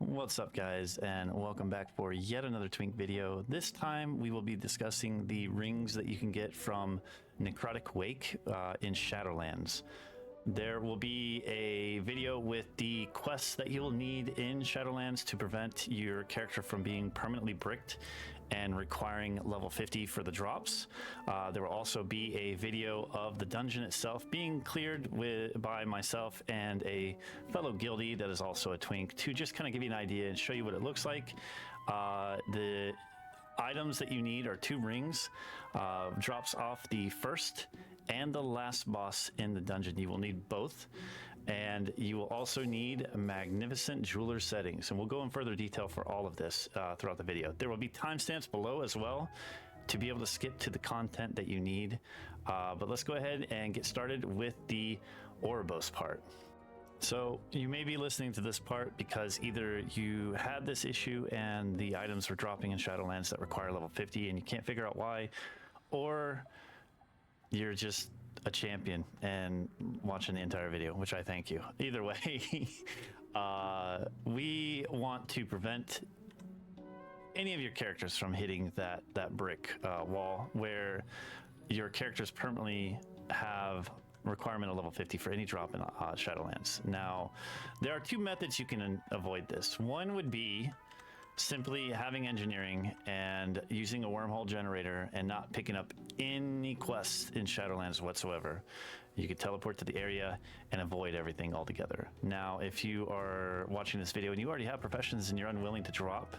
What's up, guys, and welcome back for yet another twink video. This time we will be discussing the rings that you can get from Necrotic Wake in Shadowlands. There will be a video with the quests that you'll need in Shadowlands to prevent your character from being permanently bricked and requiring level 50 for the drops. There will also be a video of the dungeon itself being cleared by myself and a fellow guildie that is also a twink to just kind of give you an idea and show you what it looks like. The items that you need are 2 rings, drops off the first and the last boss in the dungeon. You will need both, and you will also need magnificent jeweler settings, and we'll go in further detail for all of this throughout the video. There will be timestamps below as well to be able to skip to the content that you need, but let's go ahead and get started with the Oribos part. So you may be listening to this part because either you had this issue and the items were dropping in Shadowlands that require level 50 and you can't figure out why, or you're just a champion and watching the entire video, which I thank you. Either way, we want to prevent any of your characters from hitting that brick wall where your characters permanently have requirement of level 50 for any drop in Shadowlands. Now, there are 2 methods you can avoid this. One would be simply having engineering and using a wormhole generator and not picking up any quests in Shadowlands whatsoever. You could teleport to the area and avoid everything altogether. Now, if you are watching this video and you already have professions and you're unwilling to drop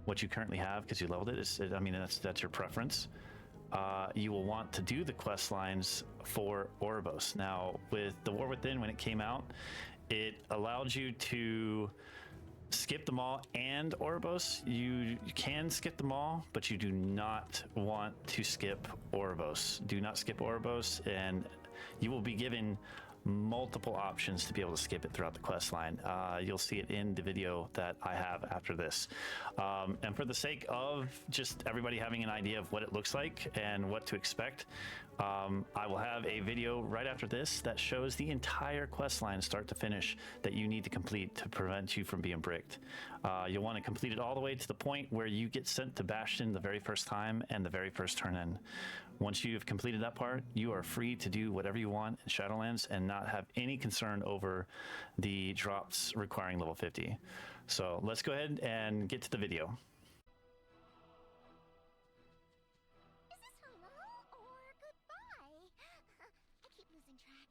what you currently have because you leveled it, I mean, that's your preference. You will want to do the quest lines for Oribos. Now, with the War Within, when it came out, it allowed you to skip them all and Oribos. You can skip them all, but you do not want to skip Oribos. Do not skip Oribos, and you will be given multiple options to be able to skip it throughout the quest line. You'll see it in the video that I have after this. And for the sake of just everybody having an idea of what it looks like and what to expect, I will have a video right after this that shows the entire quest line start to finish that you need to complete to prevent you from being bricked. You'll want to complete it all the way to the point where you get sent to Bastion the very first time and the very first turn in. Once you've completed that part, you are free to do whatever you want in Shadowlands and not have any concern over the drops requiring level 50. So let's go ahead and get to the video. Is this hello or goodbye? I keep losing track.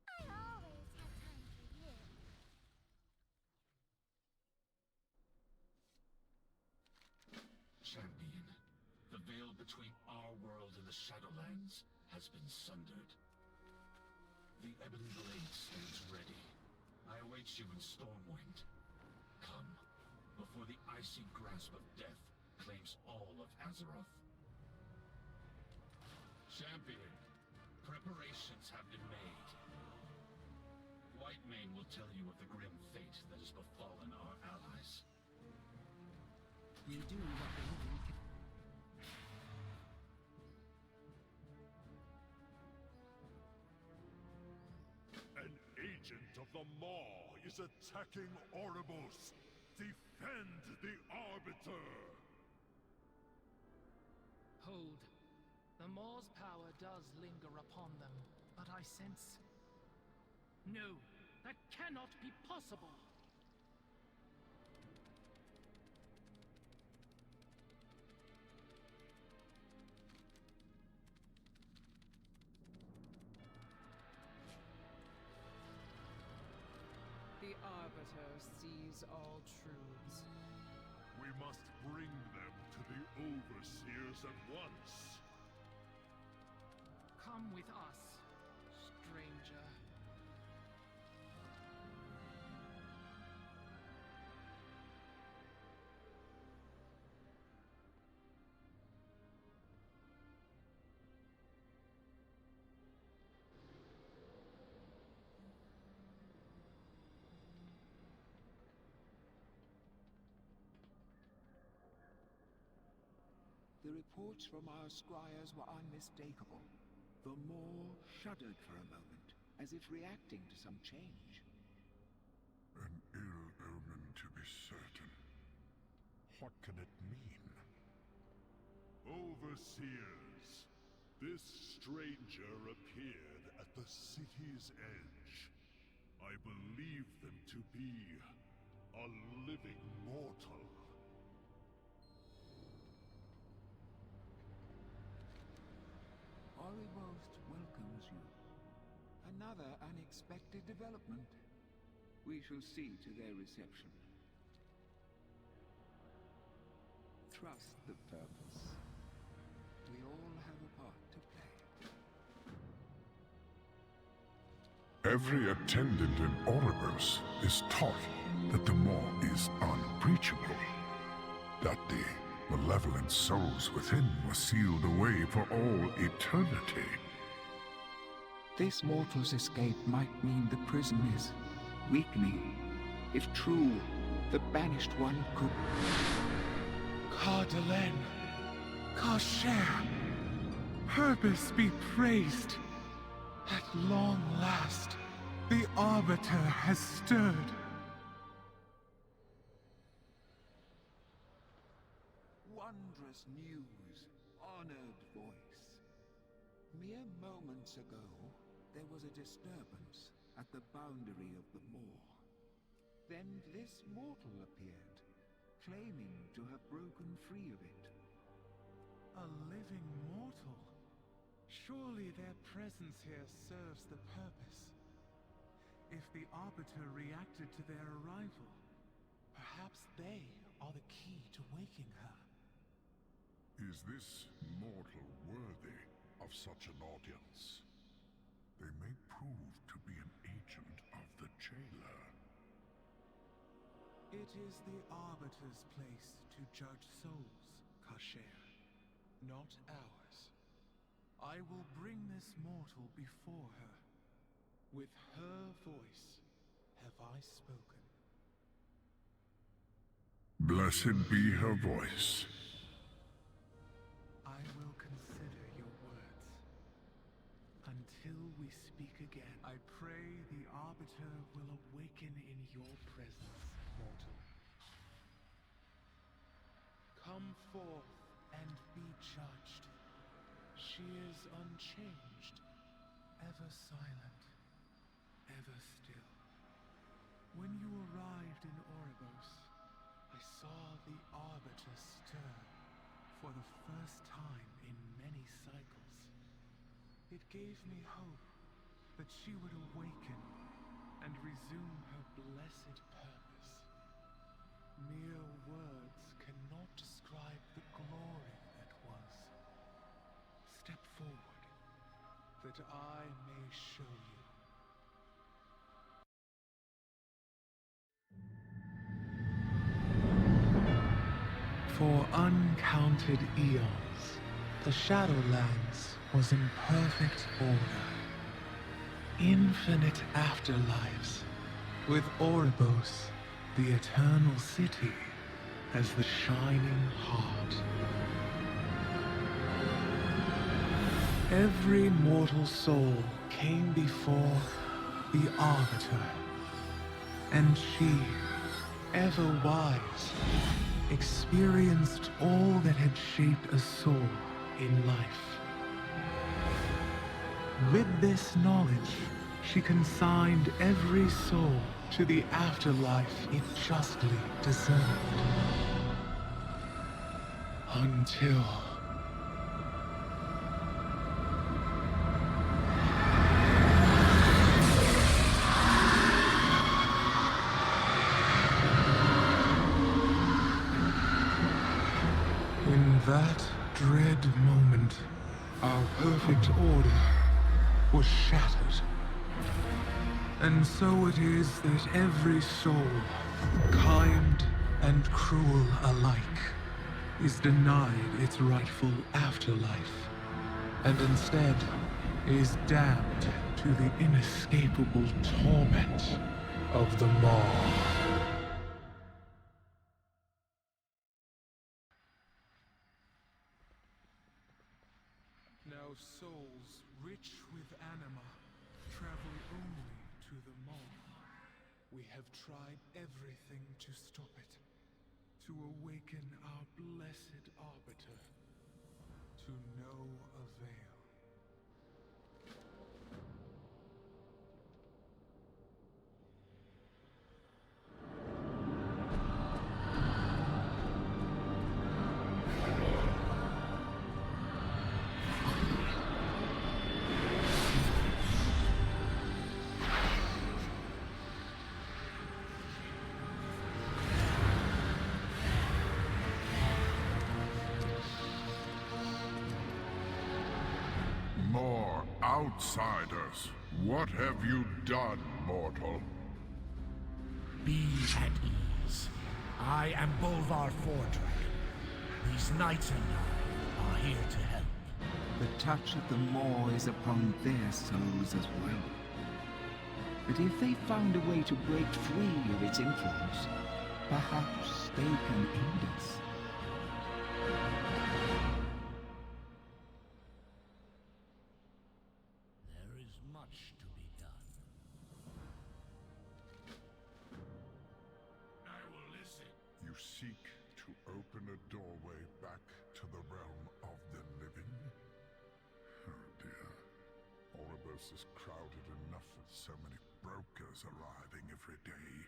I always have time for you. Champion, the veil between our world and the Shadowlands has been sundered. The Ebon Blade stands ready. I await you in Stormwind. Come, before the icy grasp of death claims all of Azeroth. Champion, preparations have been made. Whitemane will tell you of the grim fate that has befallen our allies. We do what the living can. An agent of the Maw is attacking Oribos. Defend the Arbiter! Hold. The Maw's power does linger upon them, but I sense... No, that cannot be possible! The Arbiter sees all truths. We must bring them to the Overseers at once. Come with us, stranger. The reports from our scryers were unmistakable. The Maw shuddered for a moment, as if reacting to some change. An ill What can it mean? Overseers, this stranger appeared at the city's edge. I believe them to be a living mortal. Oribos welcomes you. Another unexpected development. We shall see to their reception. Trust the purpose. We all have a part to play. Every attendant in Oribos is taught that the maw is unbreachable. That the malevolent souls within were sealed away for all eternity. This mortal's escape might mean the prison is weakening. If true, the banished one could... Cardelen, Kasher, purpose be praised. At long last, the Arbiter has stirred. Wondrous news, honored voice. Mere moments ago, there was a disturbance at the boundary of the moor. Then this mortal appeared, claiming to have broken free of it. A living mortal? Surely their presence here serves the purpose. If the Arbiter reacted to their arrival, perhaps they are the key to waking her. Is this mortal worthy of such an audience? They may prove to be an agent of the jailer. It is the Arbiter's place to judge souls, Kasher, not ours. I will bring this mortal before her. With her voice have I spoken. Blessed be her voice. I will consider your words. Until we speak again, I pray the Arbiter will awaken in your presence, mortal. Come forth and be judged. She is unchanged, ever silent, ever still. When you arrived in Oribos, I saw the Arbiter stir for the first time in many cycles. It gave me hope that she would awaken and resume her blessed purpose. Mere words cannot describe the glory that was. Step forward, that I may show you. For uncounted eons, the Shadowlands was in perfect order. Infinite afterlives, with Oribos, the eternal city, as the shining heart. Every mortal soul came before the Arbiter, and she, ever wise, experienced all that had shaped a soul in life. With this knowledge, she consigned every soul to the afterlife it justly deserved. Until... in that dread moment, our perfect order was shattered. And so it is that every soul, kind and cruel alike, is denied its rightful afterlife, and instead is damned to the inescapable torment of the maw. Now souls rich with anima travel only to the maw. We have tried everything to stop it, to to awaken our blessed arbiter, to no avail. More outsiders. What have you done, mortal? Be at ease. I am Bolvar Fordragon. These knights and I are here to help. The touch of the Maw is upon their souls as well. But if they found a way to break free of its influence, perhaps they can aid us. There is much to be done. I will listen. You seek to open a doorway back to the realm of the living? Oh dear. Oribos is crowded enough with so many brokers arriving every day.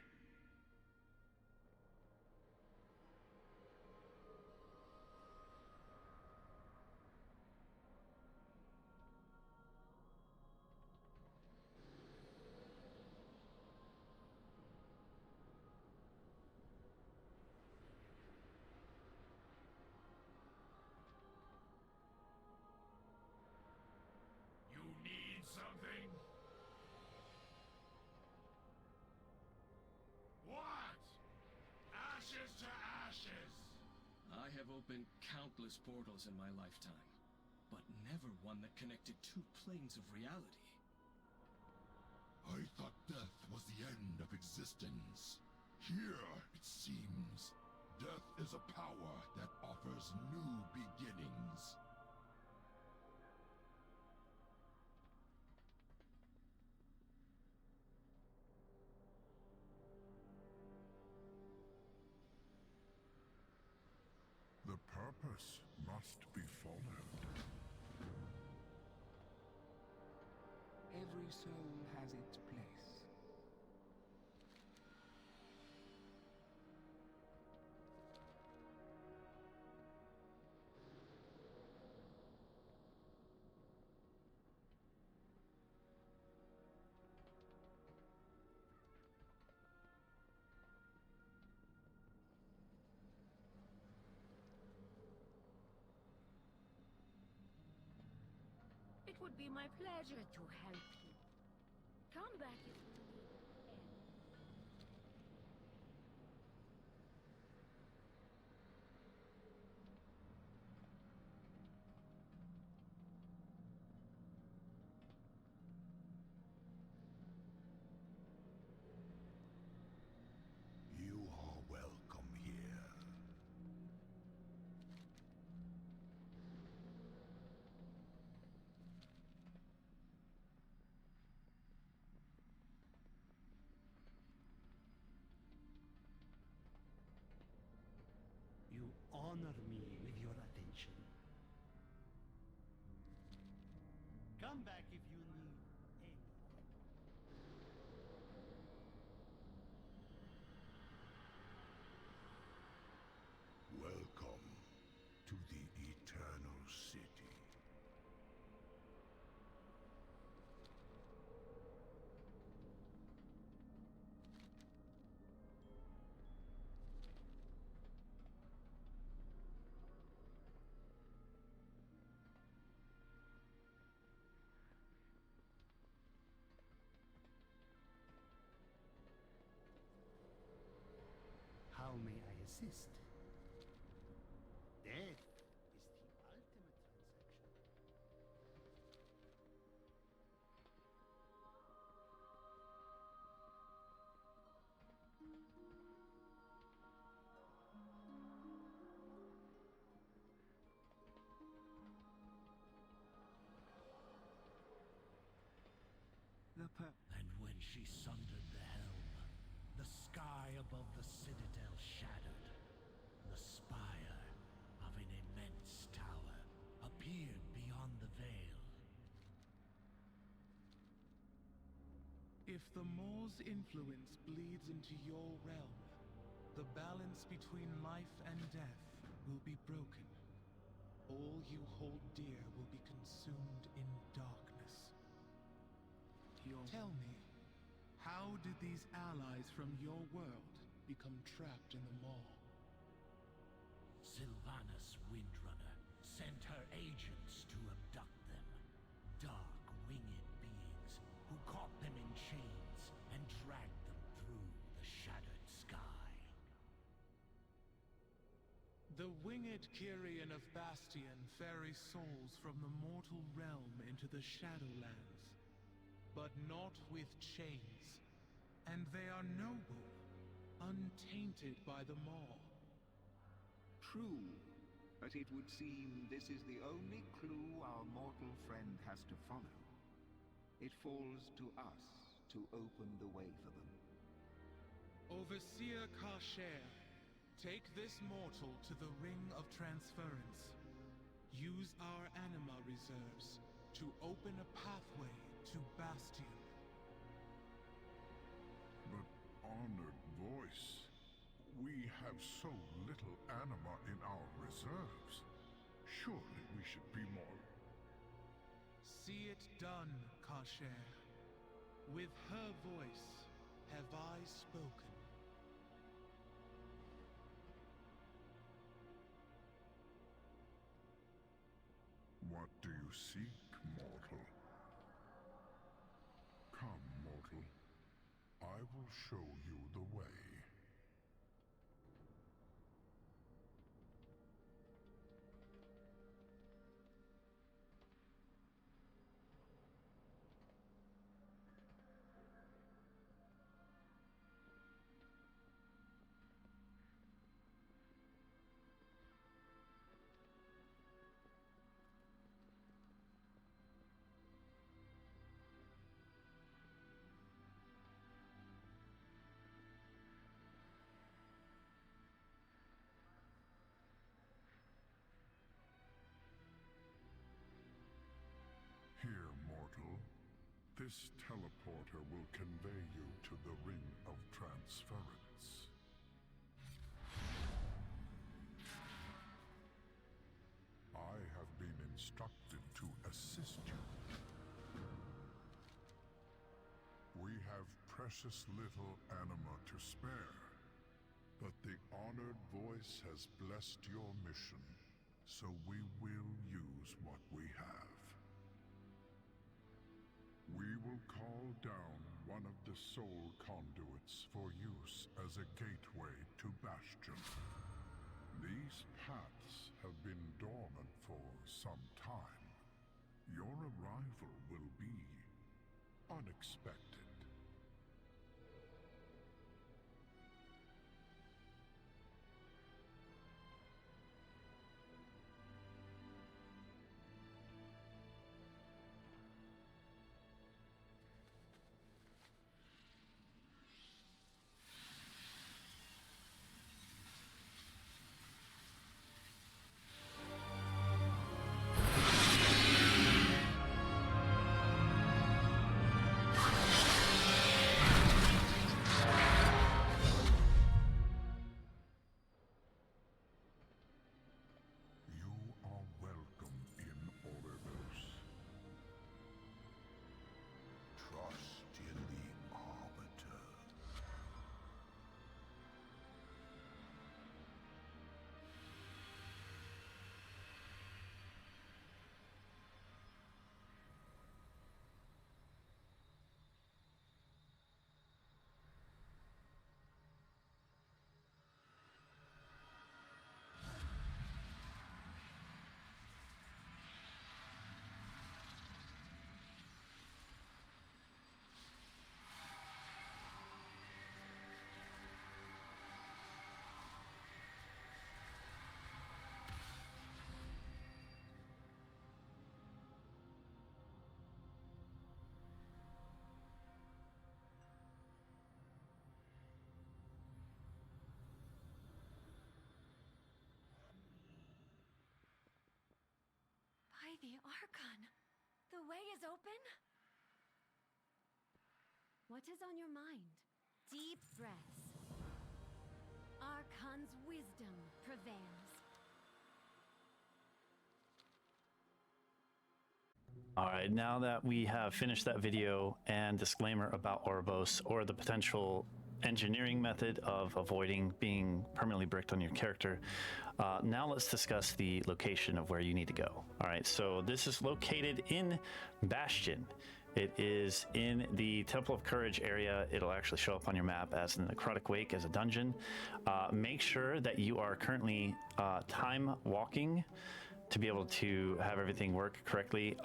You need something? What? Ashes to ashes! I have opened countless portals in my lifetime, but never one that connected two planes of reality. I thought death was the end of existence. Here, it seems, death is a power that offers new beginnings. The purpose must be followed. Every soul has its place. It would be my pleasure to help you. Come back if you need help. You are welcome here. You honor me with your attention. Come back if you need anything. Welcome to the Eternal City. How may I assist? Death is the ultimate transaction. And when she sundered the helm, the sky above the citadel shattered. spire of an immense tower appeared beyond the veil. If the Moor's influence bleeds into your realm, the balance between life and death will be broken. All you hold dear will be consumed in darkness. Tell me, how did these allies from your world become trapped in the Maw? Sylvanas Windrunner sent her agents to abduct them. Dark, winged beings who caught them in chains and dragged them through the shattered sky. The winged Kyrian of Bastion ferry souls from the mortal realm into the Shadowlands, but not with chains. And they are noble, untainted by the Maw. True, but it would seem this is the only clue our mortal friend has to follow. It falls to us to open the way for them. Overseer Kasher, take this mortal to the Ring of Transference. Use our anima reserves to open a pathway to Bastion. But, honored voice, we have so little anima in our reserves. Surely we should be more... See it done, Kasher. With her voice have I spoken. What do you seek, mortal? Come, mortal. I will show you the way. Here, mortal. This teleporter will convey you to the Ring of Transference. I have been instructed to assist you. We have precious little anima to spare, but the honored voice has blessed your mission, so we will use what we have. We will call down one of the soul conduits for use as a gateway to Bastion. These paths have been dormant for some time. Your arrival will be unexpected. the Archon. The way is open? What is on your mind? Deep breaths. Archon's wisdom prevails. All right, now that we have finished that video and disclaimer about Oribos, or the potential engineering method of avoiding being permanently bricked on your character, now let's discuss the location of where you need to go. All right, so this is located in Bastion. It is in the Temple of Courage area. It'll actually show up on your map as the Necrotic Wake as a dungeon. Make sure that you are currently time walking to be able to have everything work correctly.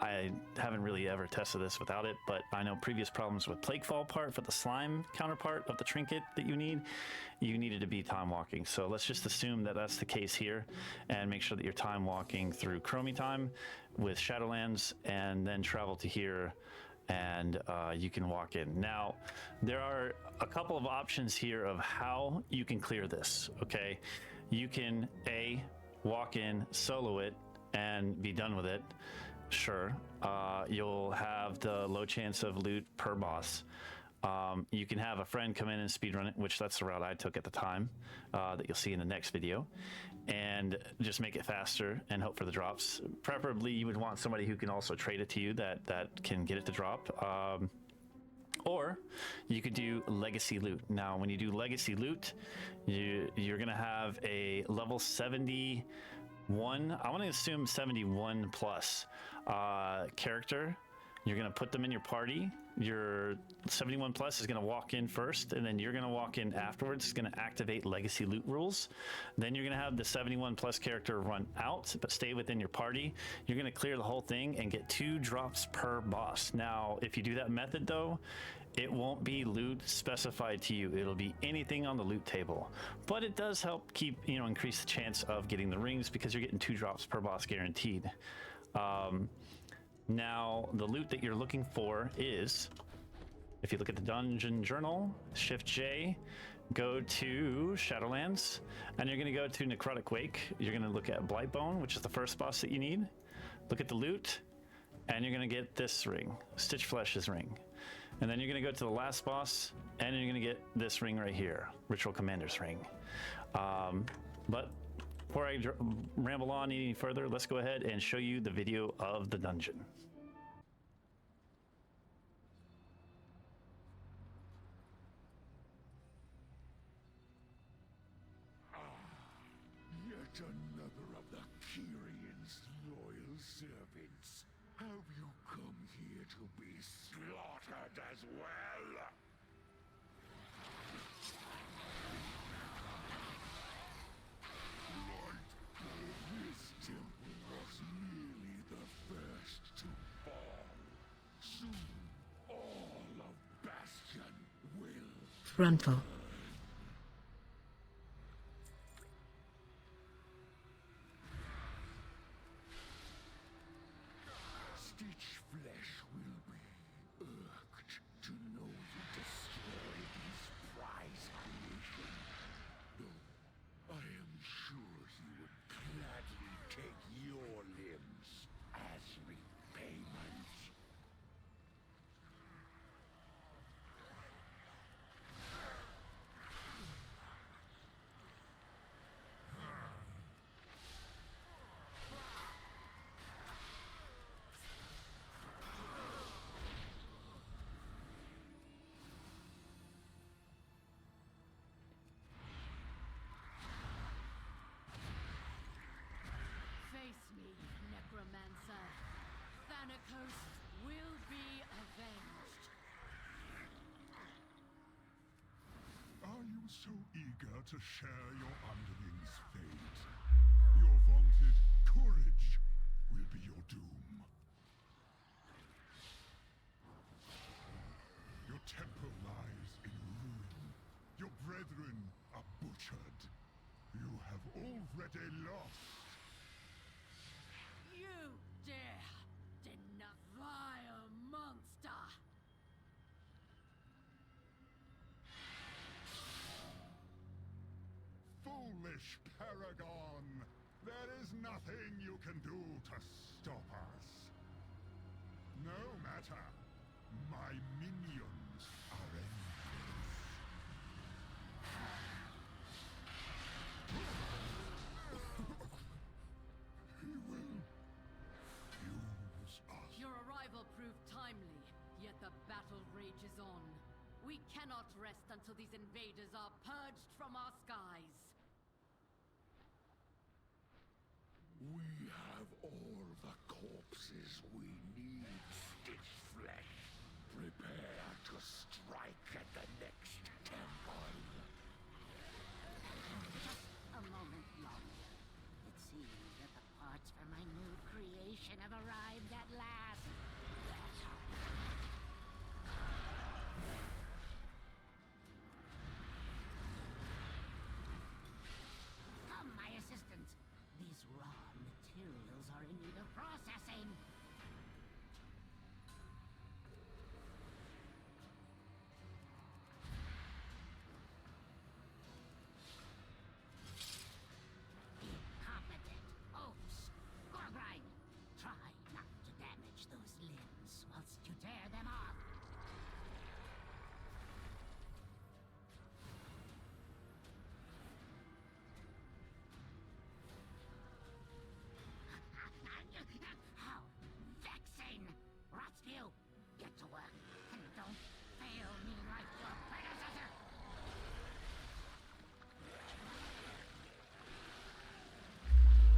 I haven't really ever tested this without it, but I know previous problems with Plaguefall part for the slime counterpart of the trinket that you needed to be time walking. So let's just assume that that's the case here, and make sure that you're time walking through Chromie time with Shadowlands, and then travel to here, and you can walk in. Now, there are a couple of options here of how you can clear this, okay? You can, A, walk in, solo it, and be done with it. Sure, you'll have the low chance of loot per boss. You can have a friend come in and speedrun it, which that's the route I took at the time, that you'll see in the next video, and just make it faster and hope for the drops. Preferably, you would want somebody who can also trade it to you that can get it to drop. Or you could do legacy loot. Now, when you do legacy loot, you're gonna have a level 71, I want to assume 71 plus character. You're going to put them in your party. Your 71 plus is going to walk in first, and then you're going to walk in afterwards. It's going to activate legacy loot rules. Then you're going to have the 71 plus character run out, but stay within your party. You're going to clear the whole thing and get 2 drops per boss. Now, if you do that method though, it won't be loot specified to you. It'll be anything on the loot table, but it does help keep, increase the chance of getting the rings, because you're getting 2 drops per boss guaranteed. Now, the loot that you're looking for is, if you look at the dungeon journal, Shift J, go to Shadowlands, and you're going to go to Necrotic Wake. You're going to look at Blightbone, which is the first boss that you need. Look at the loot, and you're going to get this ring, Stitchflesh's ring. And then you're going to go to the last boss, and you're going to get this ring right here, Ritual Commander's ring. But before I ramble on any further, let's go ahead and show you the video of the dungeon. Yet another of the Kyrian's loyal servants. Have you come here to be slaughtered as well? This temple was merely the first to fall. Soon, all of Bastion will Frontal. Stitchflesh will be irked to know you destroyed his prize creation. Though I am sure he would gladly take your limbs as repayment. Face me, Necromancer. Thanatos will be avenged. Are you so eager to share your underling's fate? Your vaunted courage will be your doom. Your temple lies in ruin. Your brethren are butchered. You have already lost. You dare deny vile monster! Foolish paragon! There is nothing you can do to stop us. No matter. My minions are endless. He will use us. Your arrival proved timely, yet the battle rages on. We cannot rest until these invaders are purged from our skies. We have all the corpses we need, Stitch Flesh. Prepare to strike at the next temple. Just a moment longer. It seems that the parts for my new creation have arrived at last. Come, my assistant. These raw materials are in need of processing. Incompetent oafs. Gorgrine, try not to damage those limbs whilst you tear them off. How vexing! Resto, get to work and don't fail me like your predecessor.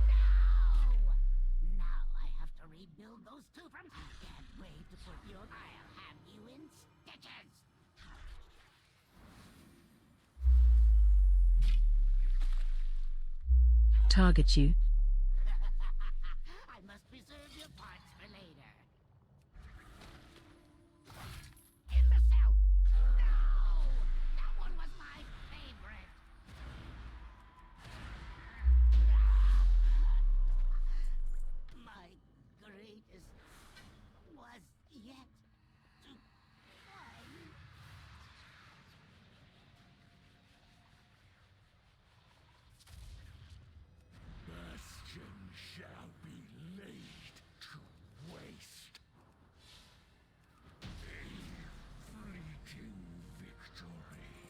No! Now I have to rebuild those two from. I can't wait to put you. I'll have you in stitches. Target you. I must preserve your parts for later. Imbecile! No! That one was my favorite. My greatest was yet to find. Bastion shall be laid to waste. A fleeting victory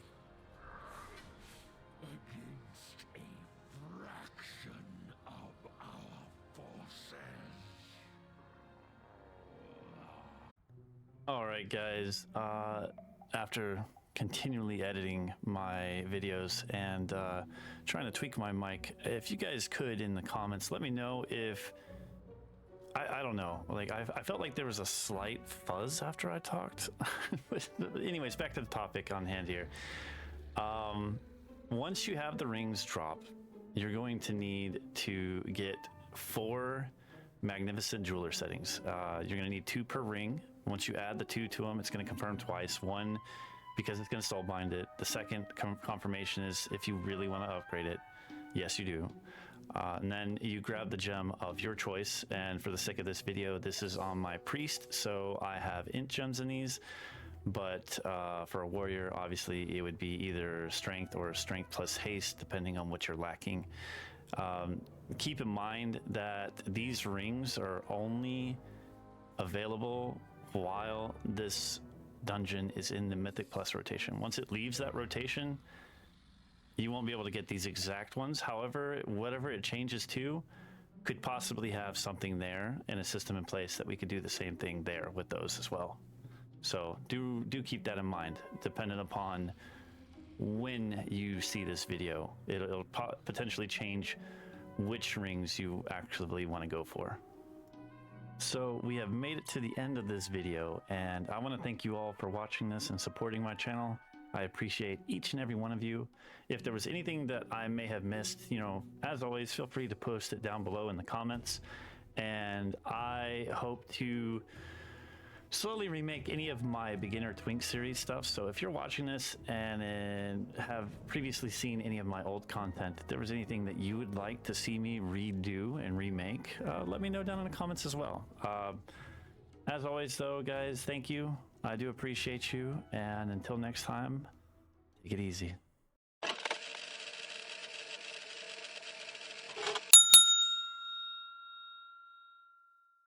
against a fraction of our forces. All right, guys. After continually editing my videos and trying to tweak my mic, if you guys could in the comments let me know if I don't know, like I felt like there was a slight fuzz after I talked. But anyways, back to the topic on hand here. Once you have the rings drop, you're going to need to get 4 magnificent jeweler settings. You're going to need 2 per ring. Once you add the 2 to them, it's going to confirm twice. One, because it's going to soulbind it. The second confirmation is if you really want to upgrade it. Yes, you do. And then you grab the gem of your choice. And for the sake of this video, this is on my priest, so I have int gems in these. But for a warrior, obviously, it would be either strength or strength plus haste, depending on what you're lacking. Keep in mind that these rings are only available while this dungeon is in the Mythic Plus rotation. Once it leaves that rotation, you won't be able to get these exact ones. However, whatever it changes to could possibly have something there and a system in place that we could do the same thing there with those as well. So do keep that in mind, dependent upon when you see this video. It'll potentially change which rings you actually want to go for. So we have made it to the end of this video, and I want to thank you all for watching this and supporting my channel. I appreciate each and every one of you. If there was anything that I may have missed, you know, as always, feel free to post it down below in the comments. And I hope to slowly remake any of my beginner twink series stuff. So if you're watching this and have previously seen any of my old content, if there was anything that you would like to see me redo and remake, let me know down in the comments as well. As always though, guys, thank you. I do appreciate you, and until next time, take it easy.